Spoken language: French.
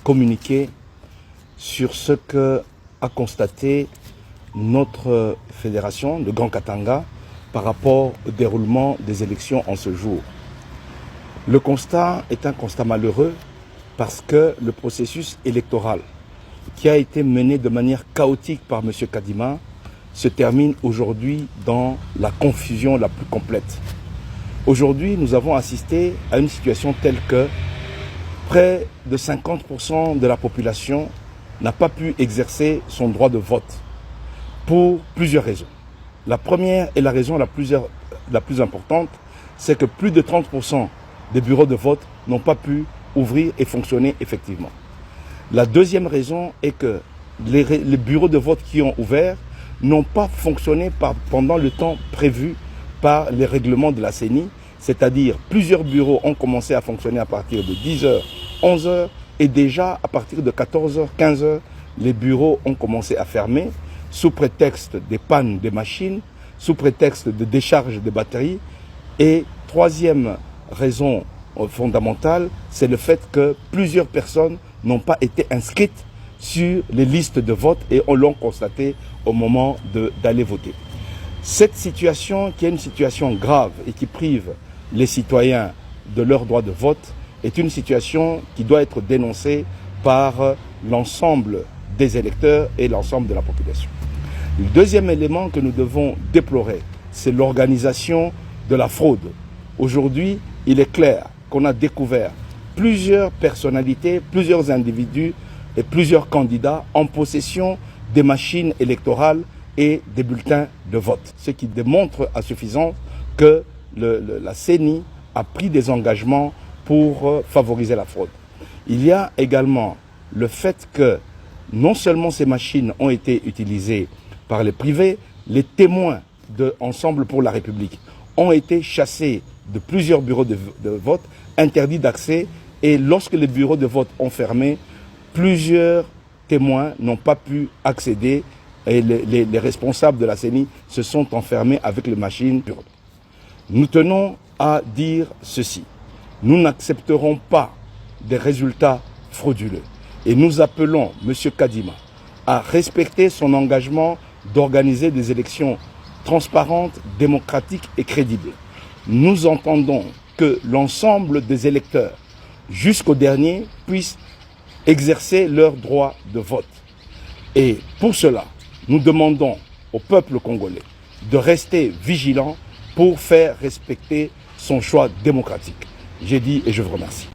Communiquer sur ce que a constaté notre fédération, le Grand Katanga, par rapport au déroulement des élections en ce jour. Le constat est un constat malheureux parce que le processus électoral qui a été mené de manière chaotique par M. Kadima se termine aujourd'hui dans la confusion la plus complète. Aujourd'hui, nous avons assisté à une situation telle que près de 50% de la population n'a pas pu exercer son droit de vote pour plusieurs raisons. La première et la raison la plus importante, c'est que plus de 30% des bureaux de vote n'ont pas pu ouvrir et fonctionner effectivement. La deuxième raison est que les bureaux de vote qui ont ouvert n'ont pas fonctionné pendant le temps prévu par les règlements de la CENI, c'est-à-dire plusieurs bureaux ont commencé à fonctionner à partir de 10h, 11h, et déjà à partir de 14h, 15h, les bureaux ont commencé à fermer sous prétexte des pannes des machines, sous prétexte de décharge des batteries. Et troisième raison fondamentale, c'est le fait que plusieurs personnes n'ont pas été inscrites sur les listes de vote et on l'a constaté au moment d'aller voter. Cette situation, qui est une situation grave et qui prive les citoyens de leur droit de vote, est une situation qui doit être dénoncée par l'ensemble des électeurs et l'ensemble de la population. Le deuxième élément que nous devons déplorer, c'est l'organisation de la fraude. Aujourd'hui, il est clair qu'on a découvert plusieurs personnalités, plusieurs individus et plusieurs candidats en possession des machines électorales et des bulletins de vote. Ce qui démontre à suffisance que la CENI a pris des engagements pour favoriser la fraude. Il y a également le fait que non seulement ces machines ont été utilisées par les privés, les témoins de Ensemble pour la République ont été chassés de plusieurs bureaux de vote, interdits d'accès, et lorsque les bureaux de vote ont fermé, plusieurs témoins n'ont pas pu accéder et les responsables de la CENI se sont enfermés avec les machines. Nous tenons à dire ceci. Nous n'accepterons pas des résultats frauduleux et nous appelons M. Kadima à respecter son engagement d'organiser des élections transparentes, démocratiques et crédibles. Nous entendons que l'ensemble des électeurs, jusqu'au dernier, puissent exercer leur droit de vote. Et pour cela, nous demandons au peuple congolais de rester vigilant pour faire respecter son choix démocratique. J'ai dit et je vous remercie.